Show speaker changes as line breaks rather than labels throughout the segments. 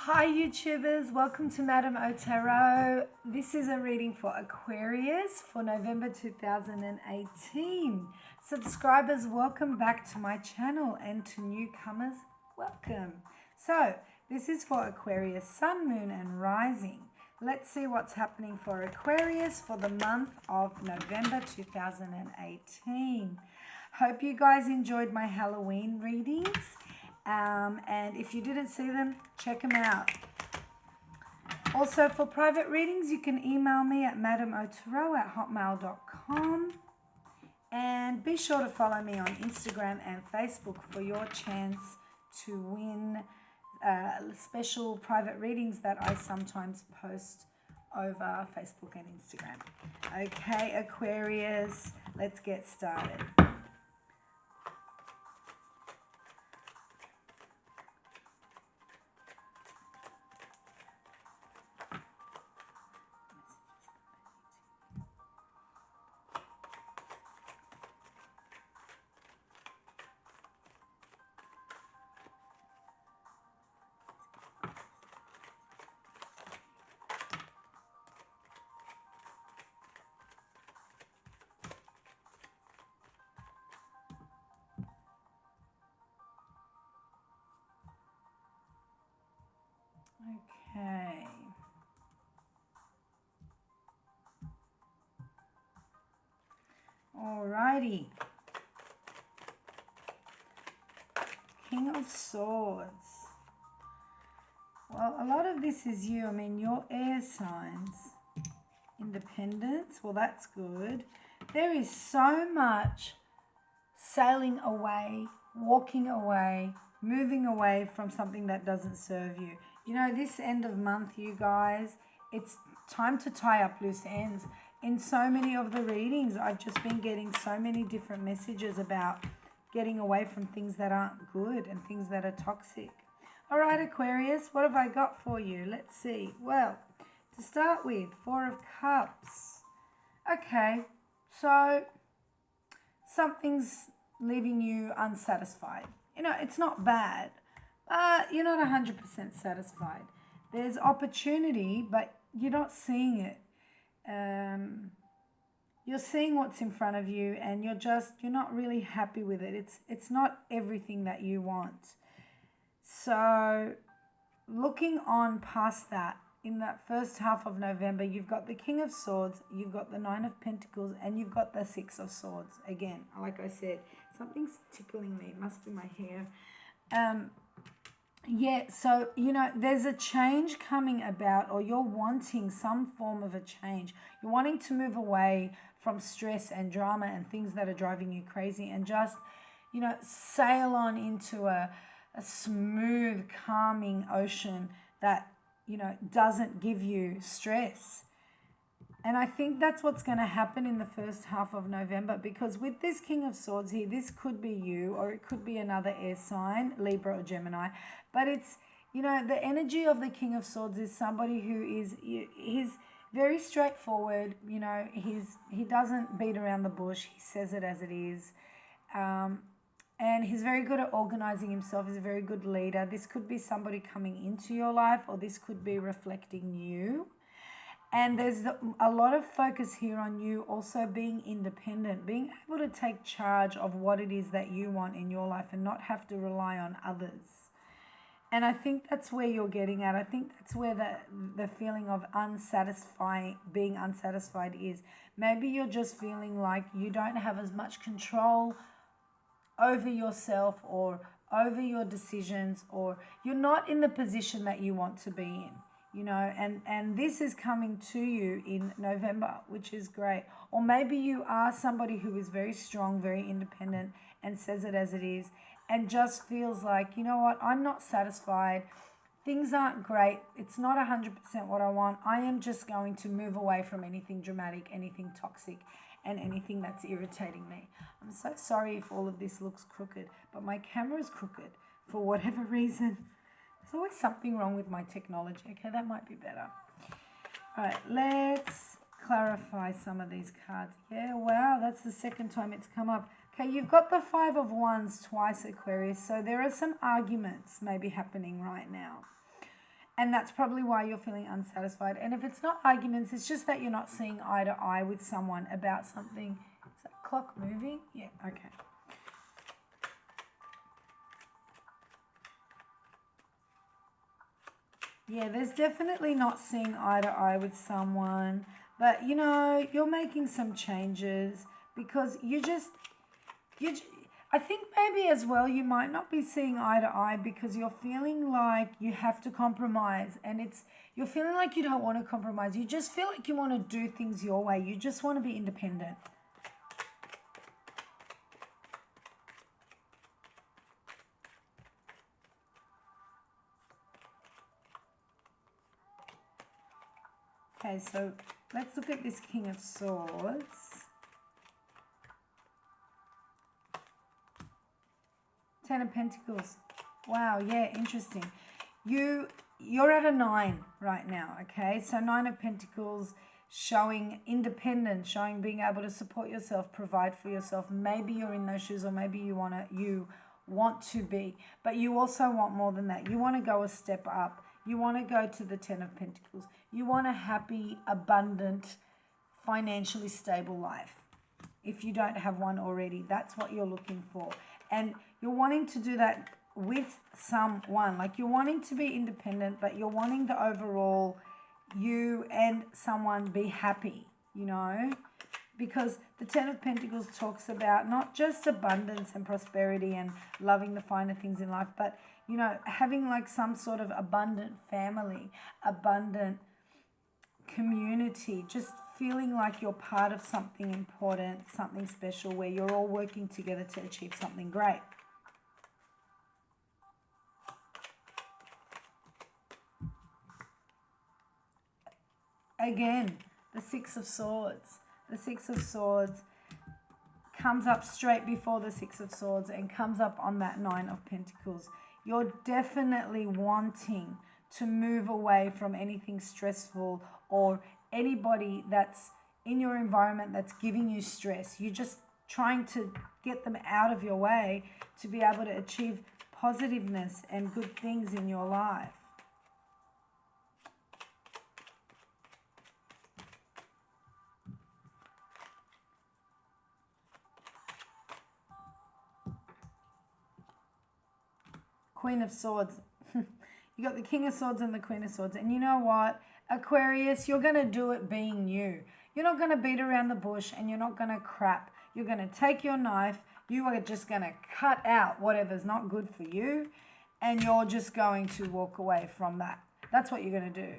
Hi YouTubers, welcome to madamotarot. This is a reading for Aquarius for November 2018. Subscribers, welcome back to my channel, and to newcomers, welcome. So this is for Aquarius Sun, Moon and Rising. Let's see what's happening for Aquarius for the month of November 2018. Hope you guys enjoyed my Halloween readings. And if you didn't see them, check them out. Also, for private readings, you can email me at madamotarot@hotmail.com. And be sure to follow me on Instagram and Facebook for your chance to win special private readings that I sometimes post over Facebook and Instagram. Okay, Aquarius, let's get started. Okay. Alrighty. King of Swords. Well, a lot of this is you. I mean, your air signs. Independence. Well, that's good. There is so much sailing away, walking away, moving away from something that doesn't serve you. You know, this end of month, you guys, it's time to tie up loose ends. In so many of the readings, I've just been getting so many different messages about getting away from things that aren't good and things that are toxic. All right, Aquarius, what have I got for you? Let's see. Well, to start with, Four of Cups. Okay, so something's leaving you unsatisfied. You know, it's not bad. You're not 100% satisfied. There's opportunity, but you're not seeing it. You're seeing what's in front of you, and you're not really happy with it. It's not everything that you want. So looking on past that, in that first half of November, you've got the King of Swords, you've got the Nine of Pentacles, and you've got the Six of Swords. Again, like I said, something's tickling me. It must be my hair. Yeah, so, you know, there's a change coming about, or you're wanting some form of a change. You're wanting to move away from stress and drama and things that are driving you crazy, and just, you know, sail on into a smooth, calming ocean that, you know, doesn't give you stress. And I think that's what's going to happen in the first half of November, because with this King of Swords here, this could be you, or it could be another air sign, Libra or Gemini. But it's, you know, the energy of the King of Swords is somebody who he's very straightforward. You know, he doesn't beat around the bush. He says it as it is. And he's very good at organizing himself. He's a very good leader. This could be somebody coming into your life, or this could be reflecting you. And there's a lot of focus here on you also being independent, being able to take charge of what it is that you want in your life and not have to rely on others. And I think that's where you're getting at. I think that's where the feeling of being unsatisfied is. Maybe you're just feeling like you don't have as much control over yourself or over your decisions, or you're not in the position that you want to be in. You know, and this is coming to you in November, which is great. Or maybe you are somebody who is very strong, very independent, and says it as it is, and just feels like, you know what, I'm not satisfied. Things aren't great. It's not 100% what I want. I am just going to move away from anything dramatic, anything toxic, and anything that's irritating me. I'm so sorry if all of this looks crooked, but my camera's crooked for whatever reason. There's always something wrong with my technology. Okay, that might be better. All right, let's clarify some of these cards. Yeah, wow, that's the second time it's come up. Okay, you've got the Five of Wands twice, Aquarius. So there are some arguments maybe happening right now. And that's probably why you're feeling unsatisfied. And if it's not arguments, it's just that you're not seeing eye to eye with someone about something. Is that clock moving? Yeah, okay. Yeah, there's definitely not seeing eye to eye with someone. But, you know, you're making some changes because I think maybe as well you might not be seeing eye to eye because you're feeling like you have to compromise, and you're feeling like you don't want to compromise. You just feel like you want to do things your way. You just want to be independent. Okay, so let's look at this King of Swords. 10 of Pentacles. Wow, yeah, interesting. You're at a 9 right now, okay? So 9 of Pentacles showing independence, showing being able to support yourself, provide for yourself. Maybe you're in those shoes, or maybe you want to be, but you also want more than that. You want to go a step up. You want to go to the 10 of Pentacles. You want a happy, abundant, financially stable life. If you don't have one already, that's what you're looking for. And you're wanting to do that with someone. Like, you're wanting to be independent, but you're wanting the overall you and someone be happy, you know? Because the 10 of Pentacles talks about not just abundance and prosperity and loving the finer things in life, but, you know, having like some sort of abundant family, abundant community, just feeling like you're part of something important, something special, where you're all working together to achieve something great. Again, the 6 of Swords. The 6 of Swords comes up straight before the 6 of Swords and comes up on that 9 of Pentacles. You're definitely wanting to move away from anything stressful or anybody that's in your environment that's giving you stress. You're just trying to get them out of your way to be able to achieve positiveness and good things in your life. Queen of Swords. You got the King of Swords and the Queen of Swords. And you know what? Aquarius, you're going to do it being you. You're not going to beat around the bush, and you're not going to crap. You're going to take your knife. You are just going to cut out whatever's not good for you, and you're just going to walk away from that. That's what you're going to do.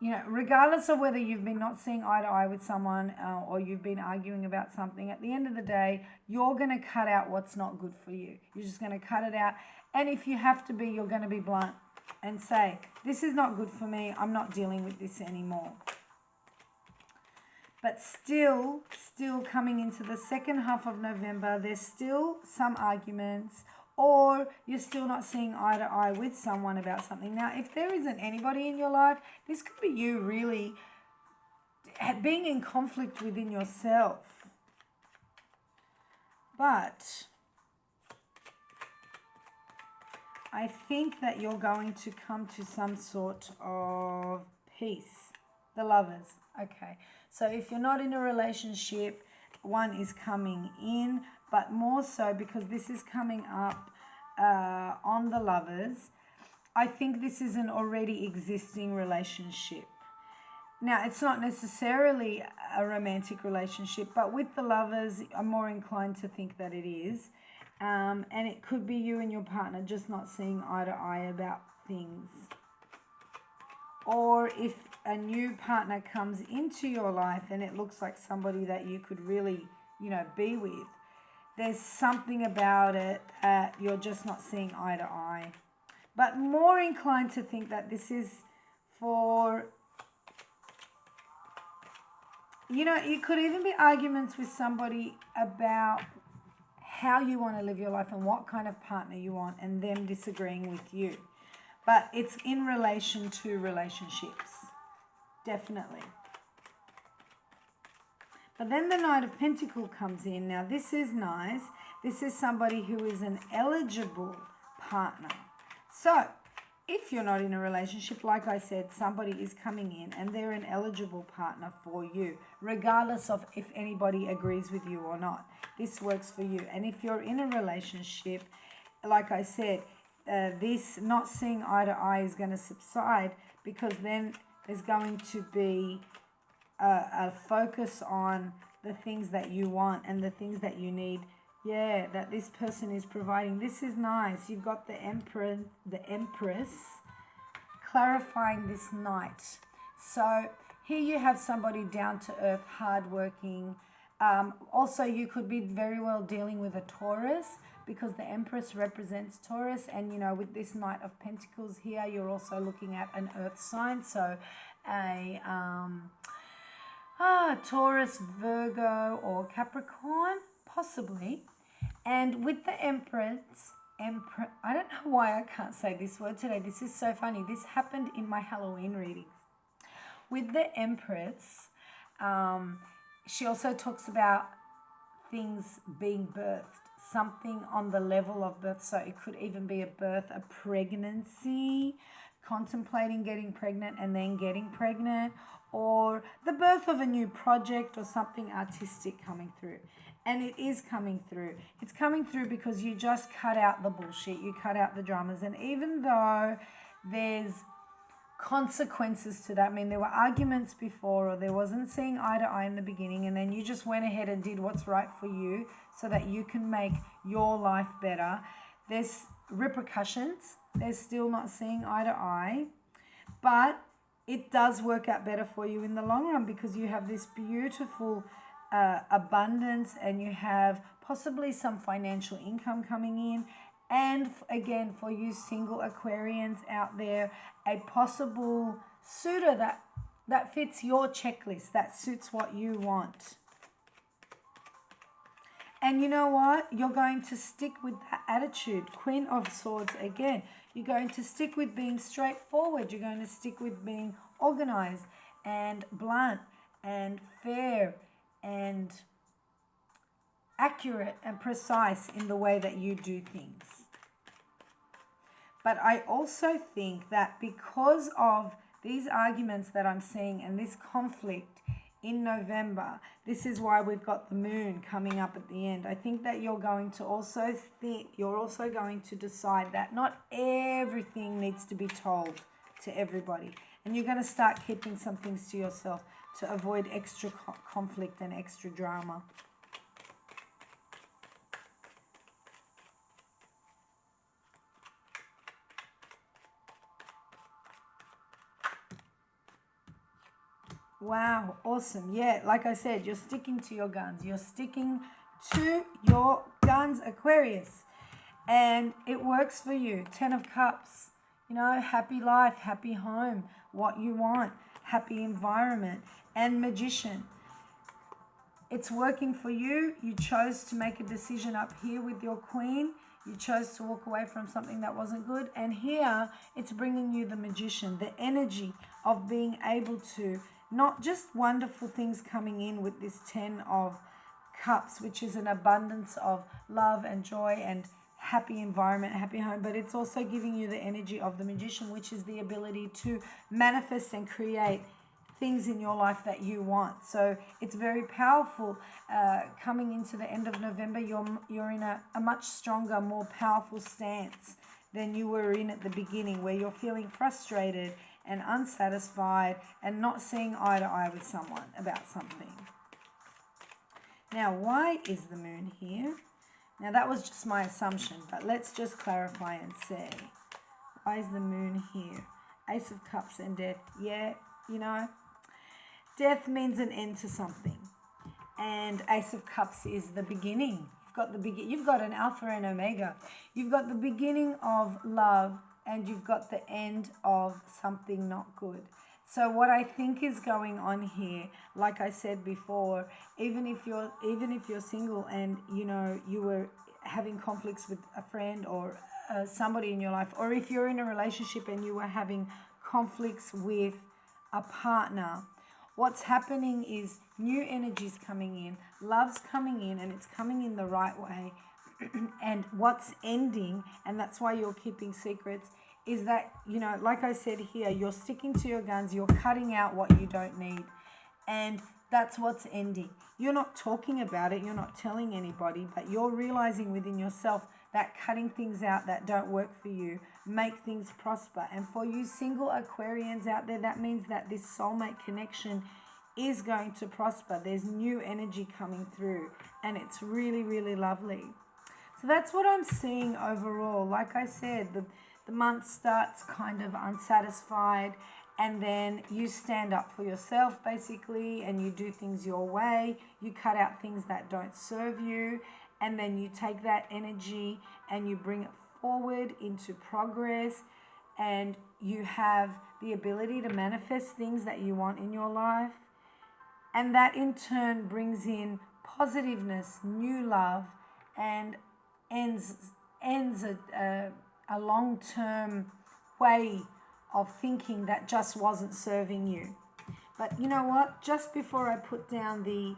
You know, regardless of whether you've been not seeing eye to eye with someone or you've been arguing about something, at the end of the day, you're going to cut out what's not good for you. You're just going to cut it out. And if you have to be, you're going to be blunt and say, this is not good for me. I'm not dealing with this anymore. But still coming into the second half of November, there's still some arguments, or you're still not seeing eye to eye with someone about something. Now, if there isn't anybody in your life, this could be you really being in conflict within yourself. But I think that you're going to come to some sort of peace. The Lovers. Okay. So if you're not in a relationship, one is coming in, but more so because this is coming up on the Lovers. I think this is an already existing relationship. Now, it's not necessarily a romantic relationship, but with the Lovers, I'm more inclined to think that it is. And it could be you and your partner just not seeing eye to eye about things. Or if a new partner comes into your life and it looks like somebody that you could really, you know, be with, there's something about it that you're just not seeing eye to eye. But more inclined to think that this is for, you know, it could even be arguments with somebody about how you want to live your life and what kind of partner you want, and them disagreeing with you. But it's in relation to relationships. Definitely. But then the Knight of Pentacles comes in. Now, this is nice. This is somebody who is an eligible partner. So, if you're not in a relationship, like I said, somebody is coming in and they're an eligible partner for you, regardless of if anybody agrees with you or not. This works for you. And if you're in a relationship, like I said, this not seeing eye to eye is going to subside, because then there's going to be a focus on the things that you want and the things that you need. Yeah, that this person is providing. This is nice. You've got the Empress clarifying this Knight. So here you have somebody down to earth, hardworking. Also, you could be very well dealing with a Taurus, because the Empress represents Taurus. And, you know, with this Knight of Pentacles here, you're also looking at an earth sign. So a Taurus, Virgo, or Capricorn, possibly. And with the Empress, I don't know why I can't say this word today. This is so funny. This happened in my Halloween readings. With the Empress, she also talks about things being birthed, something on the level of birth. So it could even be a birth, a pregnancy, contemplating getting pregnant and then getting pregnant, or the birth of a new project or something artistic coming through. And it is coming through. It's coming through because you just cut out the bullshit. You cut out the dramas. And even though there's consequences to that, I mean, there were arguments before, or there wasn't seeing eye to eye in the beginning, and then you just went ahead and did what's right for you so that you can make your life better. There's repercussions. There's still not seeing eye to eye. But it does work out better for you in the long run, because you have this beautiful abundance, and you have possibly some financial income coming in. And again, for you single Aquarians out there, a possible suitor that fits your checklist, that suits what you want. And you know what? You're going to stick with that attitude. Queen of Swords again. You're going to stick with being straightforward. You're going to stick with being organized and blunt and fair and accurate and precise in the way that you do things. But I also think that because of these arguments that I'm seeing and this conflict in November, this is why we've got the moon coming up at the end. I think that you're going to also going to decide that not everything needs to be told to everybody. And you're going to start keeping some things to yourself to avoid extra conflict and extra drama. Wow, awesome. Yeah, like I said, you're sticking to your guns. You're sticking to your guns, Aquarius. And it works for you. 10 of Cups, you know, happy life, happy home, what you want, happy environment. And Magician. It's working for you. You chose to make a decision up here with your Queen. You chose to walk away from something that wasn't good. And here, it's bringing you the Magician, the energy of being able to, not just wonderful things coming in with this 10 of Cups, which is an abundance of love and joy and happy environment, happy home, but it's also giving you the energy of the Magician, which is the ability to manifest and create things in your life that you want. So it's very powerful. Coming into the end of November, you're in a much stronger, more powerful stance than you were in at the beginning, where you're feeling frustrated and unsatisfied and not seeing eye to eye with someone about something. Now, why is the moon here? Now, that was just my assumption, but let's just clarify and say, why is the moon here? Ace of Cups and Death. Yeah, you know, death means an end to something. And Ace of Cups is the beginning. You've got an Alpha and Omega. You've got the beginning of love, and you've got the end of something not good. So what I think is going on here, like I said before, even if you're single and you know you were having conflicts with a friend or somebody in your life, or if you're in a relationship and you were having conflicts with a partner, what's happening is new energies coming in, love's coming in, and it's coming in the right way. And what's ending, and that's why you're keeping secrets, is that, you know, like I said here, you're sticking to your guns, you're cutting out what you don't need. And that's what's ending. You're not talking about it, you're not telling anybody, but you're realizing within yourself that cutting things out that don't work for you make things prosper. And for you single Aquarians out there, that means that this soulmate connection is going to prosper. There's new energy coming through, and it's really, really lovely. So that's what I'm seeing overall. Like I said, the month starts kind of unsatisfied, and then you stand up for yourself basically, and you do things your way. You cut out things that don't serve you, and then you take that energy and you bring it forward into progress, and you have the ability to manifest things that you want in your life. And that in turn brings in positiveness, new love, and ends a long-term way of thinking that just wasn't serving you. But you know what? Just before I put down the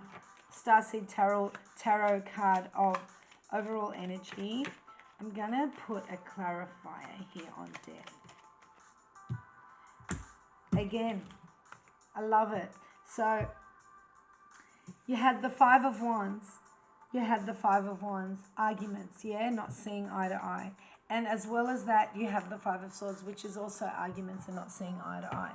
Starseed Tarot card of overall energy, I'm going to put a clarifier here on death. Again, I love it. So you had the Five of Wands. You had the Five of Wands, arguments, yeah, not seeing eye to eye. And as well as that, you have the Five of Swords, which is also arguments and not seeing eye to eye.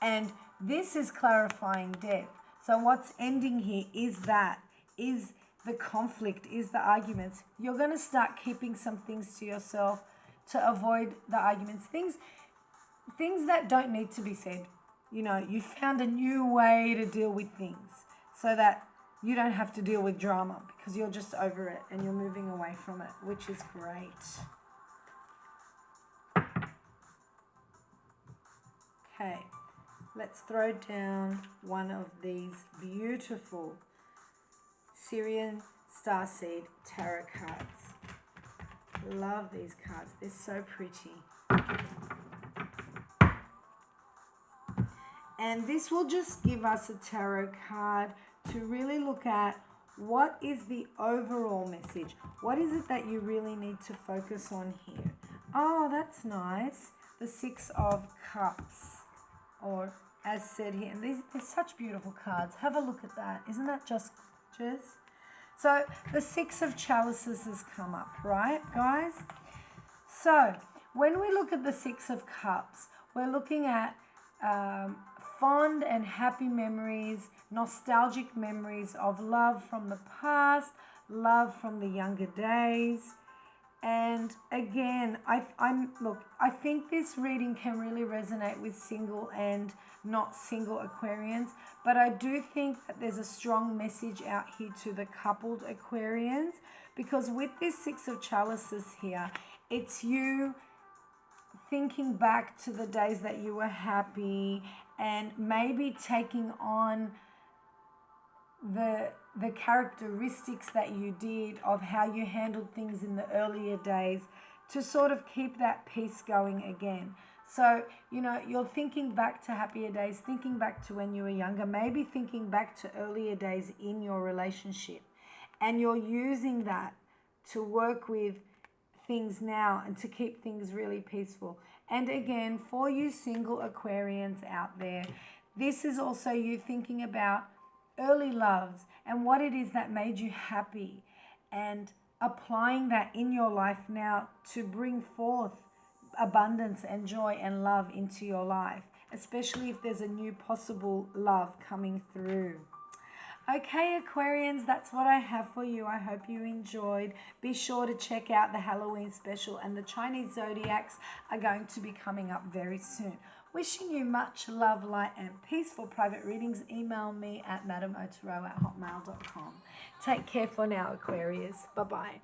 And this is clarifying death. So what's ending here is the conflict, is the arguments. You're going to start keeping some things to yourself to avoid the arguments. Things that don't need to be said. You know, you found a new way to deal with things so that you don't have to deal with drama because you're just over it and you're moving away from it, which is great. Okay, let's throw down one of these beautiful Syrian Starseed Tarot cards. Love these cards, they're so pretty. And this will just give us a tarot card to really look at what is the overall message. What is it that you really need to focus on here? Oh, that's nice. The Six of Cups, or as said here. And they're such beautiful cards. Have a look at that. Isn't that just gorgeous? So the Six of Chalices has come up, right, guys? So when we look at the Six of Cups, we're looking at fond and happy memories, nostalgic memories of love from the past, love from the younger days. And again, I think this reading can really resonate with single and not single Aquarians, but I do think that there's a strong message out here to the coupled Aquarians, because with this Six of Chalices here, it's you thinking back to the days that you were happy and maybe taking on the characteristics that you did of how you handled things in the earlier days to sort of keep that peace going again. So, you know, you're thinking back to happier days, thinking back to when you were younger, maybe thinking back to earlier days in your relationship, and you're using that to work with things now and to keep things really peaceful. And again, for you single Aquarians out there, this is also you thinking about early loves and what it is that made you happy, and applying that in your life now to bring forth abundance and joy and love into your life, especially if there's a new possible love coming through. Okay, Aquarians, that's what I have for you. I hope you enjoyed. Be sure to check out the Halloween special, and the Chinese zodiacs are going to be coming up very soon. Wishing you much love, light, and peace. For private readings, email me at madamotarot@hotmail.com. Take care for now, Aquarius. Bye-bye.